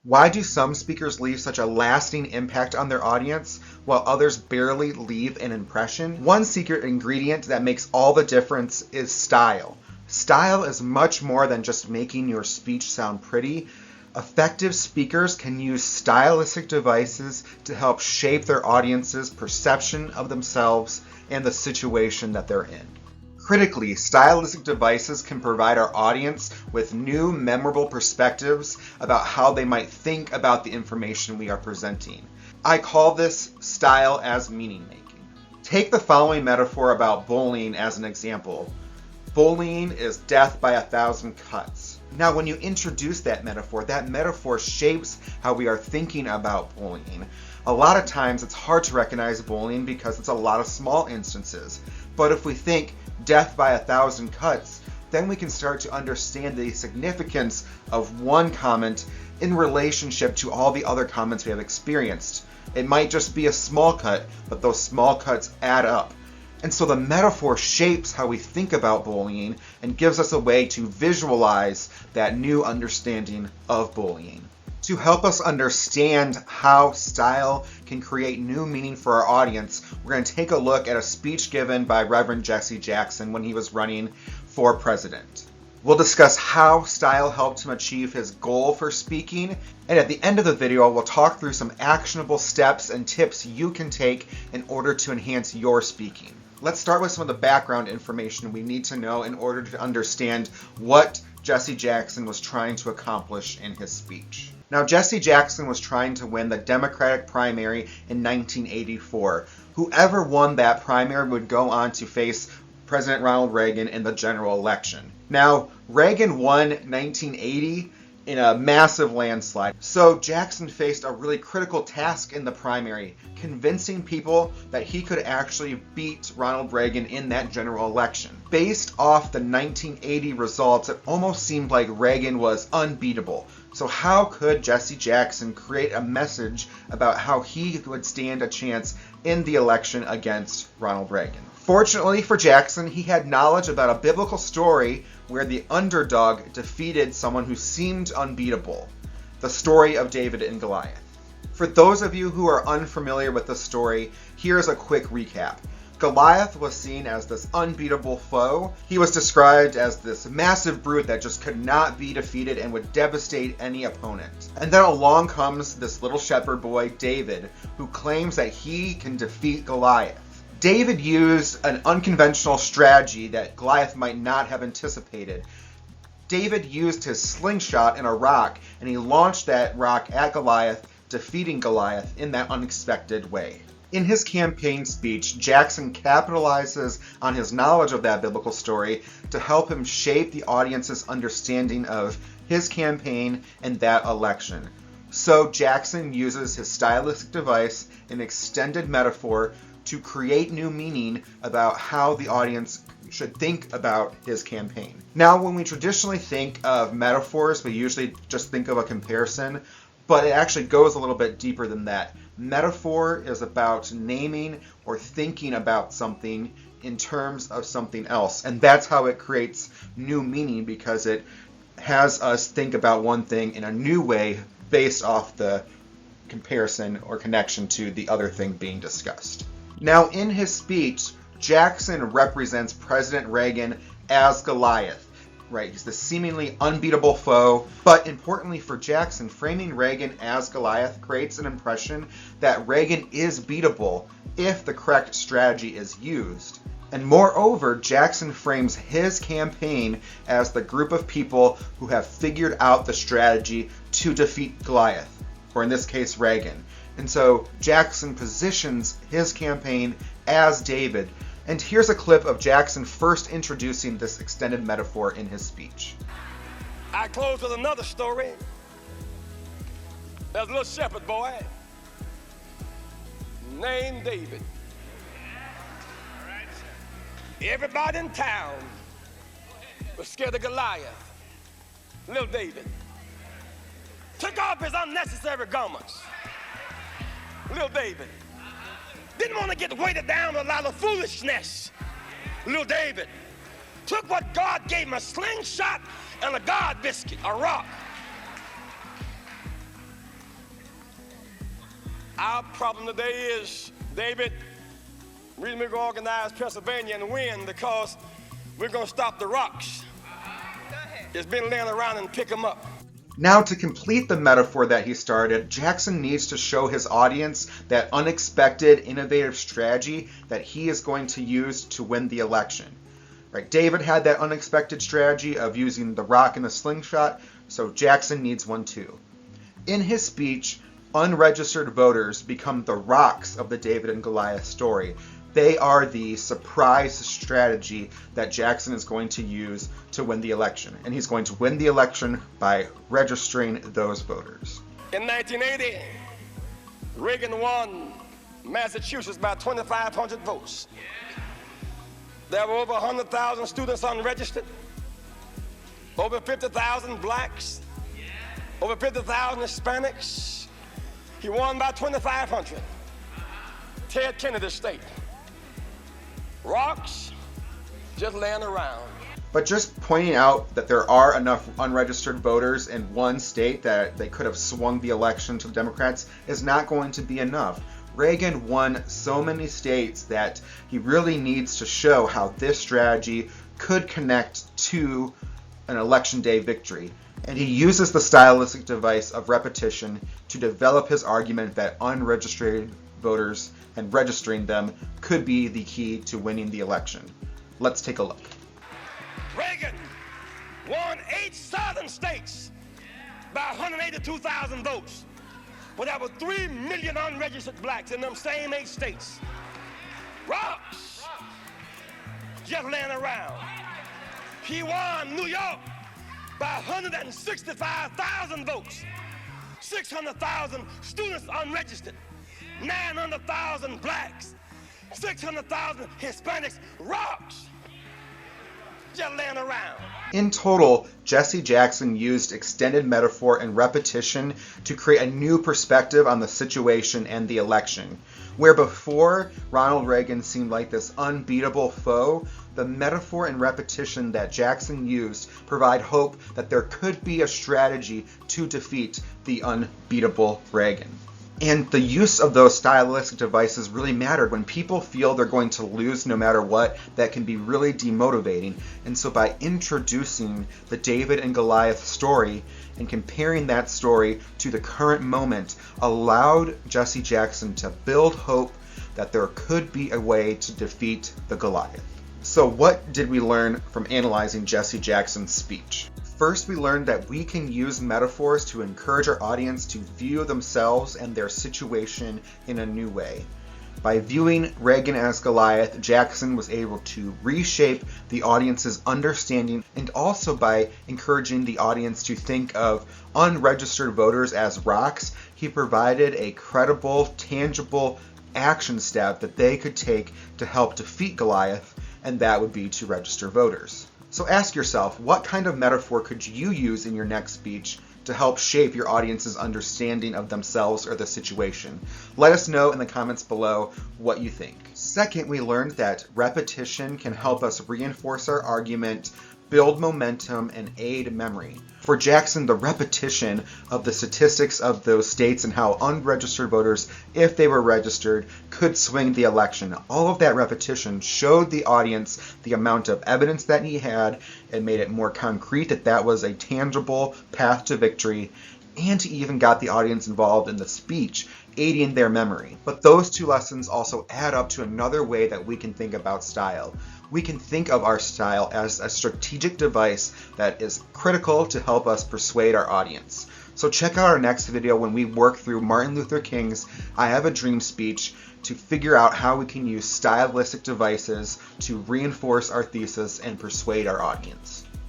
Why do some speakers leave such a lasting impact on their audience while others barely leave an impression? One secret ingredient that makes all the difference is style. Style is much more than just making your speech sound pretty. Effective speakers can use stylistic devices to help shape their audience's perception of themselves and the situation that they're in. Critically, stylistic devices can provide our audience with new, memorable perspectives about how they might think about the information we are presenting. I call this style as meaning making. Take the following metaphor about bullying as an example. Bullying is death by 1,000 cuts. Now, when you introduce that metaphor shapes how we are thinking about bullying. A lot of times it's hard to recognize bullying because it's a lot of small instances. But if we think death by 1,000 cuts, then we can start to understand the significance of one comment in relationship to all the other comments we have experienced. It might just be a small cut, but those small cuts add up. And so the metaphor shapes how we think about bullying and gives us a way to visualize that new understanding of bullying. To help us understand how style can create new meaning for our audience, we're going to take a look at a speech given by Reverend Jesse Jackson when he was running for president. We'll discuss how style helped him achieve his goal for speaking, and at the end of the video, we'll talk through some actionable steps and tips you can take in order to enhance your speaking. Let's start with some of the background information we need to know in order to understand what Jesse Jackson was trying to accomplish in his speech. Now, Jesse Jackson was trying to win the Democratic primary in 1984. Whoever won that primary would go on to face President Ronald Reagan in the general election. Now, Reagan won 1980 in a massive landslide. So Jackson faced a really critical task in the primary, convincing people that he could actually beat Ronald Reagan in that general election. Based off the 1980 results, it almost seemed like Reagan was unbeatable. So how could Jesse Jackson create a message about how he would stand a chance in the election against Ronald Reagan? Fortunately for Jackson, he had knowledge about a biblical story where the underdog defeated someone who seemed unbeatable. The story of David and Goliath. For those of you who are unfamiliar with the story, here's a quick recap. Goliath was seen as this unbeatable foe. He was described as this massive brute that just could not be defeated and would devastate any opponent. And then along comes this little shepherd boy, David, who claims that he can defeat Goliath. David used an unconventional strategy that Goliath might not have anticipated. David used his slingshot and a rock, and he launched that rock at Goliath, defeating Goliath in that unexpected way. In his campaign speech, Jackson capitalizes on his knowledge of that biblical story to help him shape the audience's understanding of his campaign and that election. So Jackson uses his stylistic device, an extended metaphor, to create new meaning about how the audience should think about his campaign. Now, when we traditionally think of metaphors, we usually just think of a comparison, but it actually goes a little bit deeper than that. Metaphor is about naming or thinking about something in terms of something else, and that's how it creates new meaning, because it has us think about one thing in a new way based off the comparison or connection to the other thing being discussed. Now, in his speech, Jackson represents President Reagan as Goliath. Right, he's the seemingly unbeatable foe, but importantly for Jackson, framing Reagan as Goliath creates an impression that Reagan is beatable if the correct strategy is used. And moreover, Jackson frames his campaign as the group of people who have figured out the strategy to defeat Goliath, or in this case, Reagan. And so Jackson positions his campaign as David. And here's a clip of Jackson first introducing this extended metaphor in his speech. I close with another story. There's a little shepherd boy named David. Everybody in town was scared of Goliath. Little David took off his unnecessary garments. Little David didn't want to get weighted down with a lot of foolishness. Little David took what God gave him, a slingshot and a God biscuit, a rock. Our problem today is, David, the reason we're going to organize Pennsylvania and win because we're going to stop the rocks. It's been laying around and pick them up. Now, to complete the metaphor that he started, Jackson needs to show his audience that unexpected, innovative strategy that he is going to use to win the election. Right? David had that unexpected strategy of using the rock and the slingshot, so Jackson needs one too. In his speech, unregistered voters become the rocks of the David and Goliath story. They are the surprise strategy that Jackson is going to use to win the election. And he's going to win the election by registering those voters. In 1980, Reagan won Massachusetts by 2,500 votes. There were over 100,000 students unregistered, over 50,000 blacks, over 50,000 Hispanics. He won by 2,500. Ted Kennedy State. Rocks just laying around. But just pointing out that there are enough unregistered voters in one state that they could have swung the election to the Democrats is not going to be enough. Reagan won so many states that he really needs to show how this strategy could connect to an election day victory. And he uses the stylistic device of repetition to develop his argument that unregistered voters and registering them could be the key to winning the election. Let's take a look. Reagan won 8 southern states by 182,000 votes. But there were 3 million unregistered blacks in them same 8 states. Rocks just laying around. He won New York by 165,000 votes. 600,000 students unregistered. 900,000 blacks, 600,000 Hispanics, rocks, just laying around. In total, Jesse Jackson used extended metaphor and repetition to create a new perspective on the situation and the election. Where before Ronald Reagan seemed like this unbeatable foe, the metaphor and repetition that Jackson used provide hope that there could be a strategy to defeat the unbeatable Reagan. And the use of those stylistic devices really mattered. When people feel they're going to lose no matter what, that can be really demotivating. And so by introducing the David and Goliath story and comparing that story to the current moment allowed Jesse Jackson to build hope that there could be a way to defeat the Goliath. So what did we learn from analyzing Jesse Jackson's speech? First, we learned that we can use metaphors to encourage our audience to view themselves and their situation in a new way. By viewing Reagan as Goliath, Jackson was able to reshape the audience's understanding, and also by encouraging the audience to think of unregistered voters as rocks, he provided a credible, tangible action step that they could take to help defeat Goliath, and that would be to register voters. So ask yourself, what kind of metaphor could you use in your next speech to help shape your audience's understanding of themselves or the situation? Let us know in the comments below what you think. Second, we learned that repetition can help us reinforce our argument, build momentum, and aid memory. For Jackson, the repetition of the statistics of those states and how unregistered voters, if they were registered, could swing the election. All of that repetition showed the audience the amount of evidence that he had and made it more concrete that that was a tangible path to victory, and he even got the audience involved in the speech, aiding their memory. But those two lessons also add up to another way that we can think about style. We can think of our style as a strategic device that is critical to help us persuade our audience. So check out our next video when we work through Martin Luther King's I Have a Dream speech to figure out how we can use stylistic devices to reinforce our thesis and persuade our audience.